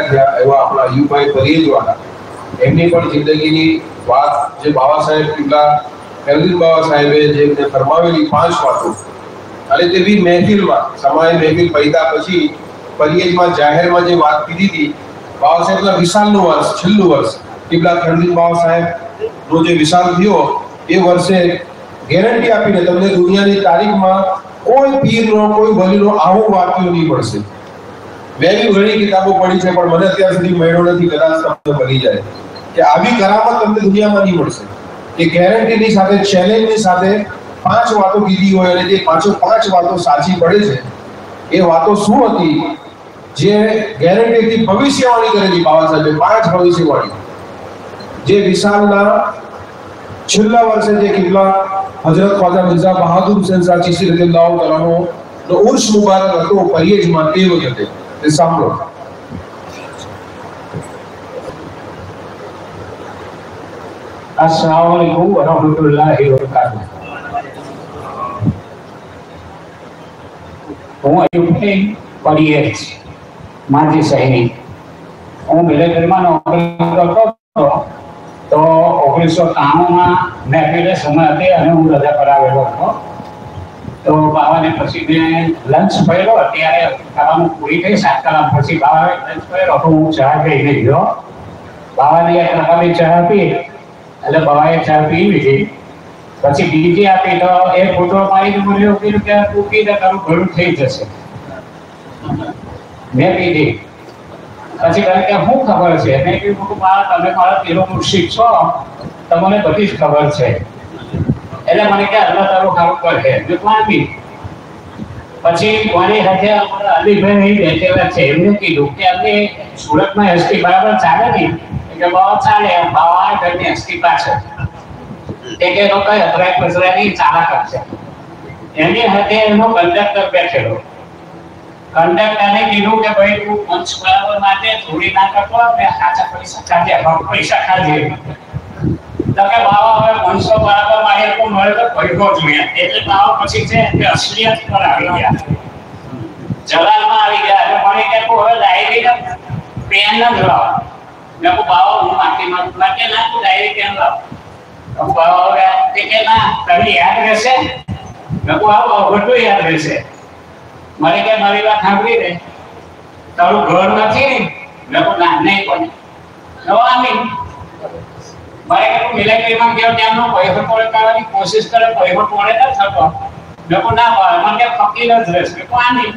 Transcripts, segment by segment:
એવા આપણા યુભાઈ પરિયેજવાળા એમની પણ જિંદગીની વાત જે બાબા સાહેબ કિલ્લા ખૈરુદ્દીન બાબા સાહેબે જે ફરમાવેલી 5 વાતો અને તે બી મહેફિલમાં સમાય મહેફિલ પૈદા પછી પરિયેજમાં જાહેરમાં જે વાત કીધી હતી બાબા સાહેબના વિશાલનું વર્ષ છેલ્લું વર્ષ કિલ્લા ખૈરુદ્દીન બાબા સાહેબનો જે વિશાલ થયો એ વર્ષે ગેરંટી આપીને તમને દુનિયાની તારીખમાં કોઈ પીરનો કોઈ વલીનો આવું વાક્યો નહીં મળશે. મેં બી ઘણી કિતાબો પઢી છે પણ મને અત્યાર સુધી મળ્યો નથી. કદાચ તમને મળી જાય કે આવી કરામત તમને દુનિયામાં નહીં મળશે કે ગેરંટીની સાથે ચેલેન્જની સાથે 5 વાતો કીધી હોય અને જે 5 વાતો સાચી પડે છે. એ વાતો શું હતી જે ગેરંટીથી ભવિષ્યવાણી કરેલી બાબા સાહેબે 5 ભવિષ્યવાણી જે વિશાલના છેલ્લા વર્ષે જે કિબલા હજરત ખ્વાજા મિર્ઝા બહાદુર હુસૈન શાહ ચિશ્તી રદિયલ્લાહુ તઆલાનો ઉર્સ મુબારક હતો પરિયેજમાં તે વખતે તે સાંભળો. अस्सलामु अलैकुम वरहमतुल्लाहि वबरकातुहू. હું અયુબભાઈ પરિયેજ માજી સૈનિક. હું મિલિટરીમાં નોકરી કરતો હતો તો 1993માં મહેફિલે સમય હતી અને હું રજા પર આવેલો હતો. તો બાવાને પછી મેં લંચ કર્યો. અત્યારે ખાવાનું પૂરી થઈ 7 કલાક પછી બાવાએ લંચ કર્યો તો હું ચા લઈને ગયો. બાવાને એક પ્રકારની ચા આપી એટલે બાવાએ ચા પી લીધી. પછી બીજી આપી તો એ ફોટો પાડીને બોલ્યો કે તું પીને તારું ઘણું થઈ જશે. મેં પીધી. પછી કહે કે શું ખબર છે? મેં કીધું તમે મારા પીરો મુર્શિદ છો, તમને બધી જ ખબર છે. એટલે મને કે અલ્લાહ તારું ખાવું કરે મેં માની. પછી મારી સાથે અમારા અલીભાઈ બેઠેલા છે. એમને કીધું કે અમને સુરતમાં એસટી બરાબર ચાલે નહીં કે બહુ ચાલે બાવા ઘરની એસટી પાસે તે કે લોકો અથડાય પસરાય નહીં ચાલા કરશે. એની સાથે એનો કંડક્ટર બેઠેલો. કંડક્ટરને કીધું કે ભાઈ તું મંચ બરાબર માટે થોડી ના કરતો ને સાચા પૈસા ખાજે. તો કે બાવા હવે 500 બરાબર મારે તો મળે તો ભડકો જોઈએ. એટલે બાવા પછી છે કે અસલિયત પર આવી ગયા, જલાલમાં આવી ગયા. એટલે મને કે તું હવે ડાયરી પેન ન લાવ. મેં કહું બાવા હું માટીમાં કે ના તું ડાયરી પેન લાવ. તો બાવા હવે તે કે ના તને યાદ રહેશે. મેં કહું આવો બધું યાદ રહેશે. મને કે મારી વાત સાંભળી રે, તારું ઘર નથી. મેં કહું ના નહીં પણ નવામી મારે કે મિલિટરીમાં ગયો ત્યાંનો પૈસો પોળે કરવાની કોશિશ કરે, પૈસો પોળે ન થતો. મેં કહું ના ભાઈ મને કે ફકીર જ રહેશે. મેં કહું આની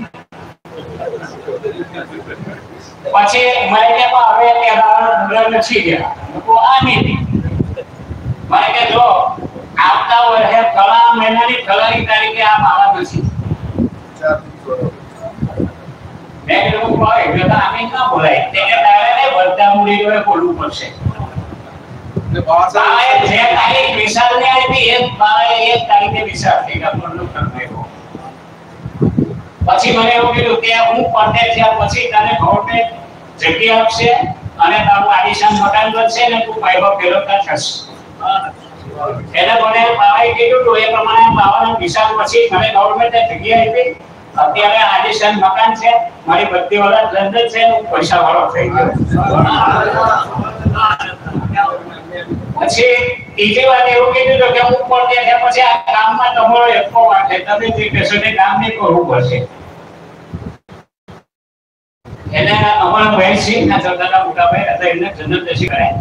પછી મને કે હવે ત્યાં નથી ગયા. મેં કહું આની મને કે જો આવતા વર્ષે ફલા મહિનાની ફલાની તારીખે આ બાવા નથી. મેં કીધું ભાઈ એટલે આને ના બોલાય. તે કે તારે ને બધા મૂડી જોડે બોલવું પડશે. પછી મને એવું કીધું કે હું પડતે થયા પછી તને ગવર્મેન્ટ જગ્યા આપશે અને તારું આલિશાન મકાન બનશે ને તું પાઇપો ફેરવતા થશે. એને મને બાવાએ કીધું તો એ પ્રમાણે બાવાના વિશાલ પછી મને ગવર્મેન્ટે જગ્યા આપી. અત્યારે આલિશાન મકાન છે, મારી બધી વાળા લંડન છે, હું પૈસા વાળો થઈ ગયો. પછી બીજી વાત એવું કીધું કે હું પડતે થયા પછી આ કામમાં તમારો એકકો વાત છે, તમે જે કહેશો તે કામ નહીં કરવું પડશે. એને અમારા ભાઈ સિંહ ના ચડતા મોટા ભાઈ હતા, એમને જન્મ દશી કરાય.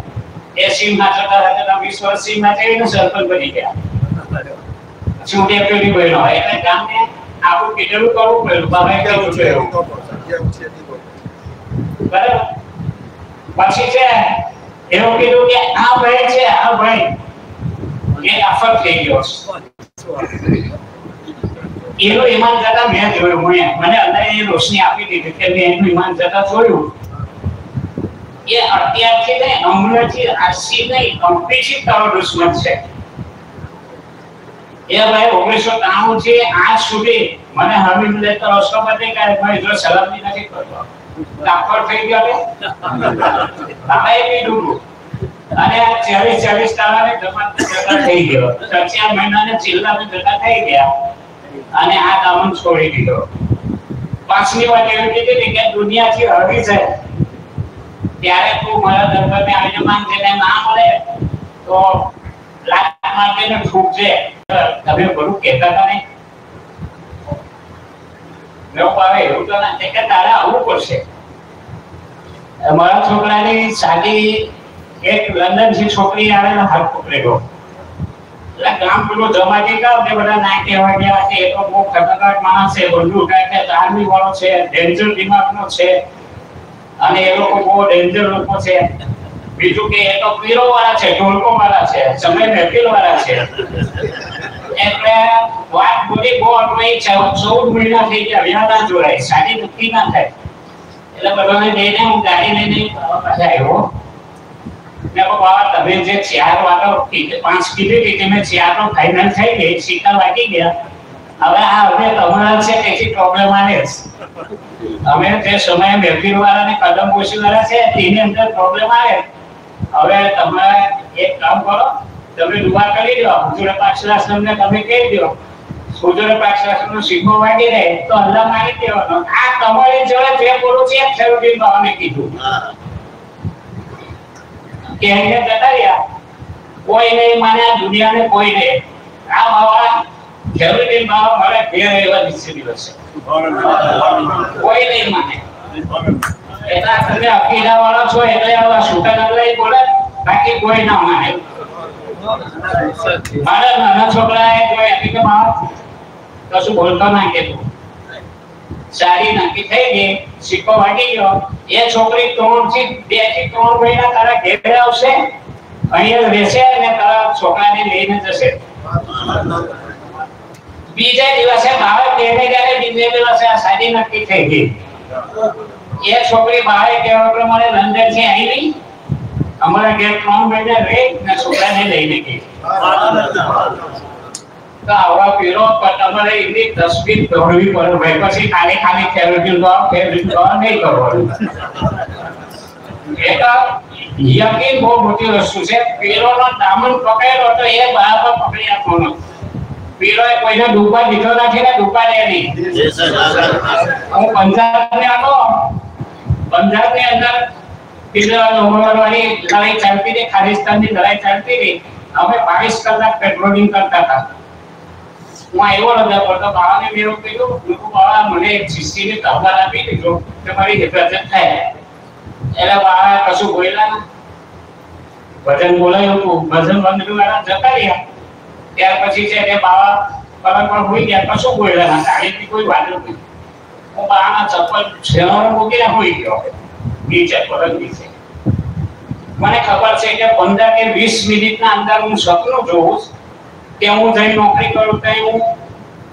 એ સિંહ ના ચડતા હતા 20 વર્ષ સિંહ ના થઈને સરપંચ બની ગયા. પછી હું ડેપ્યુટી બન્યો. એટલે ગામને આપણું કીધેલું કરવું પડ્યું. બાબાએ કહ્યું છે બરાબર. પછી છે એવું કીધું કે આ ભાઈ છે, આ ભાઈ એ આફત થઈ ગયો. એનું ઈમાન જતા મેં જોયું. મને અલ્લાહે રોશની આપી દીધી કે મેં એનું ઈમાન જતા જોયું. એ અત્યારથી ને હમણાંથી આજથી નહીં કંપનીથી તારો દુશ્મન છે. એ ભાઈ 1993 થી આજ સુધી મને હમી મળે તો રસ્તો બતાવી કે ભાઈ જો સલામતી નથી કરતો ડાક્ટર થઈ ગયો ને ભાઈ કીધું. અને 40 તાળાને જતા થઈ ગયો. 4 મહિનાને જિલ્લામાં જતા થઈ ગયા અને આ કામ છોડી દીધો. પાંચમી વાત એવી કીધી કે દુનિયાથી હળી જાય ત્યારે તું મારા દરબાર में आવીને માંગજે ને ના મળે તો લાત મારીને ઠૂકજે. તમે બરું કહેતા હતા ને લોકો આવે એવું તો ના કે તારે આવવું પડશે. મારા છોકરાની શાદી એક લંડન થી છોકરી આવેલા હાથ પકડેલો એટલે ગામ પેલો જમાજી ગાવ તે બધા ના કહેવા ગયા કે એ તો બહુ ખતરનાક માણસ છે, બંદૂક કે આર્મી વાળો છે, ડેન્જર દિમાગનો છે અને એ લોકો બહુ ડેન્જર લોકો છે. બીજું કે એ તો પીરો વાળા છે, ઢોલકો વાળા છે, સમય મહેફિલ વાળા છે. એટલે વાત બોલી બહુ અટવાઈ 14 મહિના થઈ ગયા વ્યાહ ના જોડાય, શાદી નક્કી ના થાય. એટલે બધાને લઈને હું ગાડી લઈને પાછા આવ્યો. મેં કહ્યું બાબા તમે જે 4 વાતો 5 કીધી હતી તે મેં 4 નો ફાઇનલ થઈ ગઈ, સિક્કા વાગી ગયા. હવે આ હવે તમારા છે તેથી પ્રોબ્લેમ આવે છે. અમે જે સમયે મહેફિલ વાળા ને કદમ પોશી વાળા છે તેની અંદર પ્રોબ્લેમ આવે. હવે તમે એક કામ કરો, તમે દુઆ કરી દો, હુજુર પાક સલ્લલ્લાહુ ને તમે કહી દો, હુજુર પાક સલ્લલ્લાહુ નો સિક્કો વાગી રહે તો અલ્લાહ માની દેવાનો. આ તમારી જોડે જે બોલું છે ફેરુદ્દીન બાવાને કીધું કે એને જતા રહ્યા, કોઈ નહીં માને આ દુનિયાને, કોઈ નહીં. આ બાવા ફેરુદ્દીન બાવા મારા ઘેર એવા દિવસે કોઈ નહીં માને. એટલા તમે અકીદા વાળા છો એટલે આવા છૂટા નગલાઈ બોલે, બાકી કોઈ ના માને. મારા નાના છોકરાએ કોઈ હકીકત માં કશું બોલતો ના કીધું. સારી નક્કી થઈ ગઈ, સિક્કો વાગી ગયો. એ છોકરી 2 થી 3 મહિના તારા ઘેર આવશે, અહીંયા રહેશે અને તારા છોકરાને લઈને જશે. બીજા દિવસે બાવે કહેને ત્યારે બીજે દિવસે આ શાદી નક્કી થઈ ગઈ. એ છોકરી બાવે કહેવા પ્રમાણે લંડન થી આવી, અમારા ઘેર 3 મહિના રહી અને છોકરાને લઈને ગઈ. તો આવા પીરો તમારે એની તસવીર દોડવી પડે ભાઈ. પછી ખાલી ખાલી ફેરુદ્દીન બાવા નહીં કરવાનું. એ તો યકીન બહુ મોટી વસ્તુ છે. પીરોનો દામન પકડેલો તો એ બરાબર પકડી આપવાનો. પીરોએ કોઈને ડૂબવા દીધો નથી ને ડૂબવા દે નહીં. હું પંજાબને હતો, પંજાબની અંદર વાળી લડાઈ ચાલતી હતી, ખાલિસ્તાનની લડાઈ ચાલતી હતી. અમે 22 કલાક પેટ્રોલિંગ કરતા હતા. હું આવ્યો રજા પર તો બાવાને મેં એવું કહ્યું, બાવા મને એક શિષ્યને તબલા આપી દીધો કે મારી હિફાજત થાય. એટલે બાવા કશું બોલ્યા ના. ભજન બોલાયું હતું, ભજન બંધ વાળા જતા રહ્યા. ત્યાર પછી છે તે બાવા પલંગ પર હોઈ ગયા, કશું બોલ્યા ના. ગાડીથી કોઈ વાત નથી. હું બાવાના ચપ્પલ છેવાડે મૂકીને હોઈ ગયો નીચે, પલંગ નીચે. મને ખબર છે કે 15 કે 20 મિનિટના અંદર હું સપનું જોઉં કે હું જઈ નોકરી કરું તો હું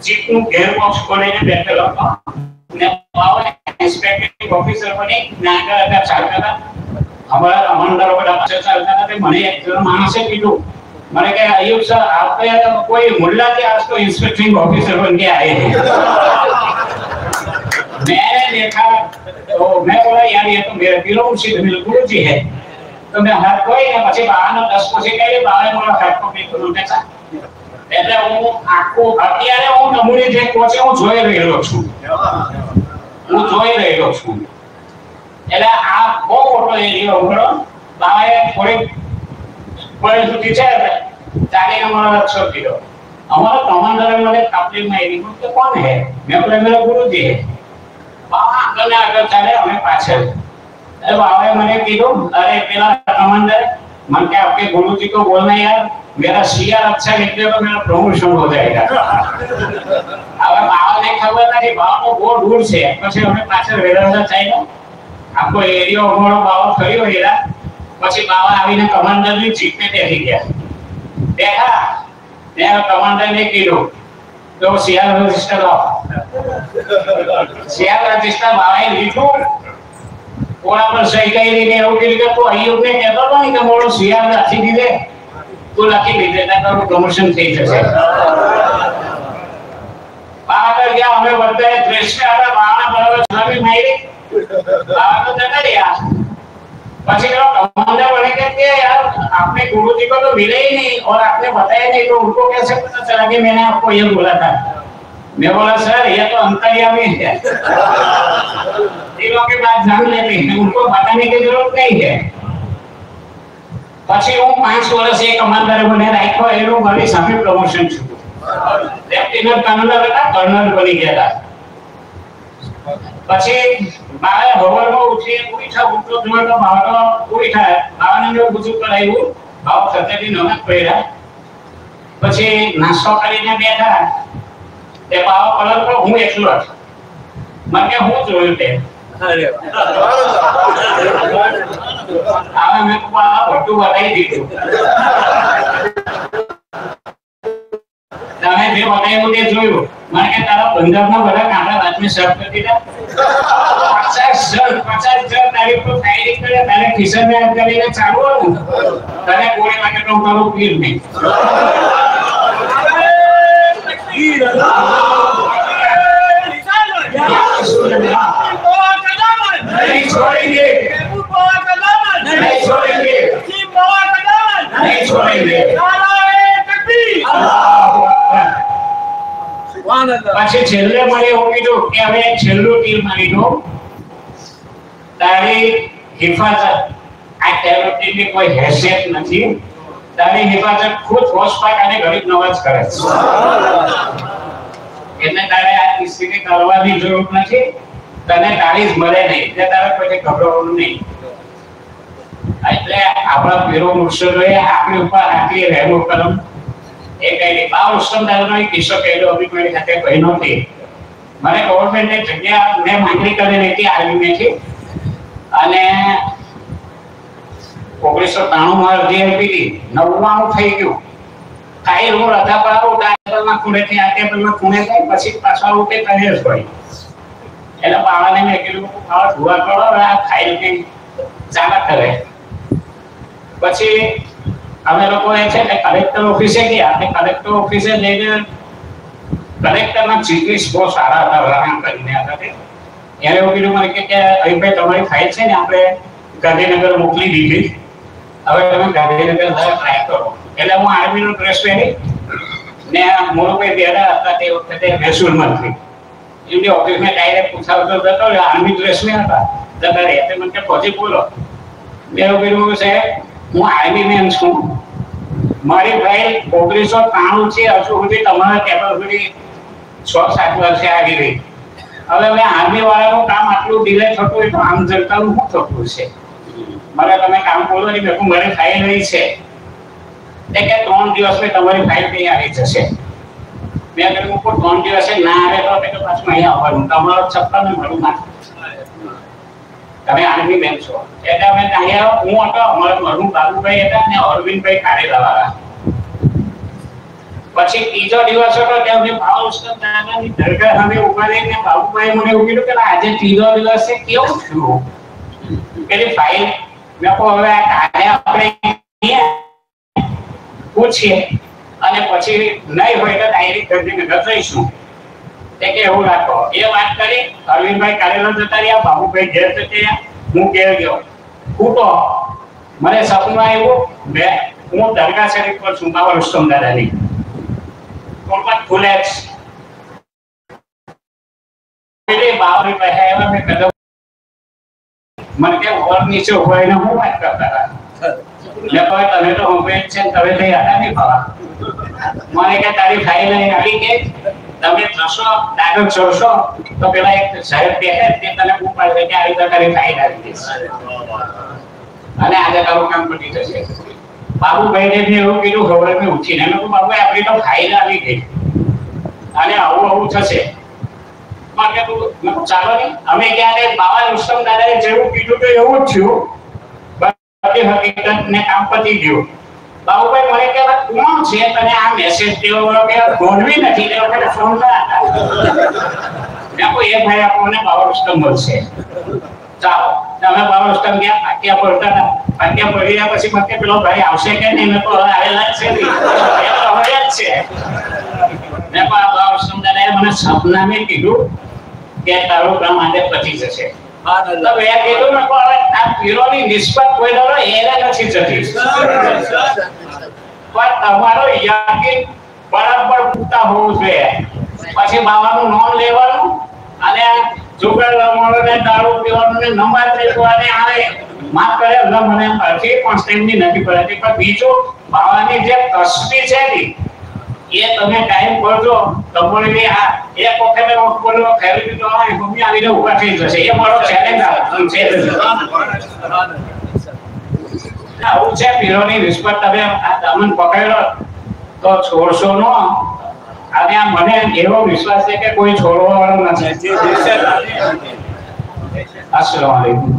જીપનું ગેરબોક્સ ખોલીને બેઠેલો હતો ને બાવા ઇન્સ્પેક્ટર ઓફિસર બની નાગર ચાલતા હતા. અમારા અમંડરો બધા પાસે ચાલતા હતા. મને એક જણ માણસે કીધું, મને કે અયુબ સર आप तो कोई मुल्ला थे, आज तो इंस्पेक्टिंग ऑफिसर बन के आए हैं. मैंने देखा तो मैं बोला यार ये तो मेरे पीरो मुर्शिद गुरु जी है. तो मैं हाथ कोई ना પછી બાવાનો 10 પછી કહી બાવાએ મારો હાથ પકડી કર્યો ને ચા. એટલે હું આખો અત્યારે હું નમૂની જે કોચે હું જોઈ રહ્યો છું. હું જોઈ રહ્યો છું. એટલે આ બહુ મોટો એરિયો ઉભરો. બાવાએ થોડી કોઈ સુધી છે ચાલીને મારો રક્ષો કર્યો. हमारा कमांडर મને કાપલી મારી કે કોણ હે? મેં બોલા મેરા ગુરુજી હે. બાવા આગળ આગળ ચાલે, અમે પાછળ. એ બાવાએ મને કીધું, અરે પેલા कमांडर मन के आपके गुरुजी को बोलना यार मेरा सीआर अच्छा लिख दे तो मेरा प्रमोशन हो जाएगा. હવે બાવાને ખબર નથી, બાવાનો બહુ દૂર છે. પછી અમે પાછળ વેરાવળા ચાલ્યા. આખો એરિયો અમારો બાવા ફર્યો હેરા. પછી બાવા આવીને કમાન્ડરની જીપે બેસી ગયા. બેઠા ત્યાં કમાન્ડરને કીધું તો સીઆર રજિસ્ટર લાવો. સીઆર રજિસ્ટર બાવાએ લીધું, કોણા પર સહી કરી ને એવું કીધું કે તું અયુબને કહેતો હતો ને કે મોડો સીઆર લખી દીધે, તું લખી દીધે તો તારું પ્રમોશન થઈ જશે. આગળ ગયા, અમે બધાએ દ્રેસને આપણા બાવાના બરાબર છાપી મારી. બાવા તો જતા રહ્યા. પછી मेरा कमांडर बोले कि यार आपने गुरुजी को तो मिले ही नहीं और आपने बताया नहीं, तो उनको कैसे पता चला कि मैंने आपको ये बोला था. मैं बोला सर ये तो अंतर्यामी है, तीनों की बात जान लेते हैं, उनको बताने की जरूरत नहीं है। પછી હું 5 વર્ષ એક કમાન્ડર બને રાખ્યો, એનું મારી સામે પ્રમોશન થયું, લેફ્ટનન્ટ કર્નલ હતા, કર્નલ બની ગયા હતા। પછી મારે હવારમાં ઉઠ્યા ઉઠતો જોતો બાવાનો ઉઠ્યા, બાવાને મેં પૂછું કરાયું, બાવ સતેથી નમક પડ્યા, પછી નાસ્તો કરીને બેઠા, તે બાવા કલર પર હું એકલો હતો, મને કે હું જોયું તે અરે આવા મેં બાવા બધું બતાવી દીધું, તમે જે બતાવ્યું તે જોયું, મને કે તારા પંજાબના બધા કાંટા રાતને સર્વ કરી દીધા, 50 જણ તારી પર ફાયરિંગ કરે, તારે કિશન ને કરીને ચાલુ હતું, તને ગોળી વાગે તો મારું પીર નહીં। नहीं छोड़ेंगे, नहीं छोड़ेंगे, नहीं छोड़ेंगे। પછી છેલ્લે મને એવું કીધું કે હવે છેલ્લું તીર મારી દો, તારી હિફાજત, આ ટેરરિસ્ટની કોઈ હેસિયત નથી, તારી હિફાજત ખુદ હોશપાક અને ગરીબ નવાજ કરે છે, એટલે તારે આ સ્થિતિ કરવાની જરૂર નથી, તને તારી જ મળે નહીં, એટલે તારે કોઈ ગભરાવાનું નહીં। એટલે આપણા પીરો મુર્શિદોએ આપણી ઉપર આટલી રહેમ કરમ એ કઈ નહીં। બાવ ઉસ્તમદારનો એક કિસ્સો કહેલો, અભી મારી સાથે કહી નહોતી, મને ગવર્નમેન્ટે જગ્યા મેં માંગણી કરેલી હતી આર્મીમાંથી, અને 1993 માં અરજી આપી હતી, 99 થઈ ગયું, કાઈ હું રજા પડાવું, ડાયરેક્ટરમાં ખૂણેથી આ ટેબલમાં ખૂણે જાય, પછી પાછા ઉઠે કરે જ હોય, એટલે બાવાને મેં કીધું ખાવા ધુવા કરો, આ ખાઈ કે ચાલા કરે। પછી અમે લોકોએ છે ને કલેક્ટર ઓફિસે ગયા, અને કલેક્ટર ઓફિસે જઈને કલેક્ટરના ચીફ બહુ સારા હતા, રામ કરીને હતા તે, એને એવું કીધું મને કે ભાઈ તમારી ફાઇલ છે ને આપણે ગાંધીનગર મોકલી દીધી, હવે તમે ગાંધીનગર ટ્રાય કરો। એટલે હું આર્મીનો ડ્રેસ પહેરી ને મોરુભાઈ બેડા હતા તે વખતે મહેસૂલ મંત્રી, એમની ઓફિસમાં ડાયરેક્ટ પૂછાવતો હતો, આર્મી ડ્રેસમાં હતા, જતા રહે, તે મને કે પછી બોલો, મેં એવું કીધું સાહેબ હું આર્મી મેન છું, મારી ફાઇલ 1993 છે, હજુ સુધી તમારા ટેબલ સુધી 6-7 વર્ષે આવી ગઈ, હવે મેં આર્મી વાળાનું કામ આટલું ડિલે થતું હોય તો આમ જનતાનું શું થતું છે, મને તમે કામ બોલો ને, મેં મારી ફાઇલ રહી છે, કે 3 દિવસમાં તમારી ફાઇલ કઈ આવી જશે। મેં કહ્યું 3 દિવસે ના આવે તો પાછું અહીંયા આવવાનું, તમારો છપ્પા ને મારું ના, તમે આર્મી મેન છો, એટલે અમે અહીંયા હું હતો, મારું બાબુભાઈ હતા અને અરવિંદભાઈ કારેલાવાળા। પછી ત્રીજો દિવસ હતો ત્યાં મેં બાવા ઉસ્તમદારની દરગાહ સામે ઉભા રહીને બાબુભાઈ મને એવું કીધું કે આજે ત્રીજો દિવસ છે, કેવું થયું, પેલી ફાઇલ મેં કહું હવે આ કાલે આપણે પૂછીએ અને પછી નહીં હોય તો ડાયરેક્ટ ગાંધીનગર જઈશું, તે કે એવું રાખો। એ વાત કરી, અરવિંદભાઈ કારેલા જતા રહ્યા, બાબુભાઈ ઘેર જતા રહ્યા, હું ઘેર ગયો, ફૂટો મને સપનું આવ્યું, હું દરગાહ શરીફ પર છું, બાવા ઉસ્તમદારની કોલકાત ખુલે પેલી બાવરી પાસે આવ્યા, મેં કદમ મને કે ઓર નીચે હોય ને હું વાત કરતા હતા, મેં કહ્યું તમે તો હોમપેજ છે, તમે લઈ હતા નહીં બાવા, મને કે તારી ફાઇલ અહીં આવી ગઈ, તમે જશો ડાયરેક્ટ જોશો તો પેલા એક સાહેબ બેઠે તે તને પૂછે કે આવી તો તારી ફાઇલ આવી ગઈ અને આજે તારું કામ પતી જશે। બાબુભાઈને બી એવું કીધું, ખબર મેં ઉઠીને મેં કહ્યું બાબુ આપણી તો ફાઇલ આવી ગઈ અને આવું થશે, ચાલો ને અમે ક્યારે બાવા ઉસ્તમદારે જેવું કીધું તો એવું જ થયું, બાકી હકીકત ને કામ પતી ગયું। બાબુભાઈ મને કે કોણ છે તને આ મેસેજ દેવો વાળો, કે ગોળવી નથી, તે વખતે ફોન ના હતા, મેં કહ્યું એ ભાઈ આપણને બાવા ઉસ્તમ મળશે, ચાલો તમે બાવા ઉસ્તમ ગયા, પાટિયા પડતા હતા, પાટિયા પડી ગયા પછી મને પેલો ભાઈ આવશે કે નહીં, મેં તો હવે આવેલા જ છે ને, એ તો હવે જ છે, મેં બાવા ઉસ્તમદારે મને સપનામાં કીધું કે તારું કામ આજે પતી જશે, તો મેં કીધું ને હવે આ પીરોની નિસ્બત કોઈ દરો એને નથી જતી, પણ તમારો યકીન બરાબર પૂરતા હોવું જોઈએ। પછી બાવાનું નામ લેવાનું અને છોકરા રમવાનું દારૂ પીવાનું ને નંબર લેવાને આવે માફ કરે અલ્લાહ મને અરજી કોન્સ્ટન્ટની નથી પડતી પણ બીજું બાવાની જે તસ્બી છે ને એ તમે ટાઈમ કરજો તમારે આ એક વખત મેં બોલો ફેરી તો આ મમ્મી આવીને ઊભા થઈ જશે એ મારો ચેલેન્જ છે આવું છે પીરોની રિસ્પેક્ટ તમે આ દામન પકડ્યો તો છોડશો નો અને આ મને એવો વિશ્વાસ છે કે કોઈ છોડવા વાળો નથી. અસ્સલામુ અલૈકુમ.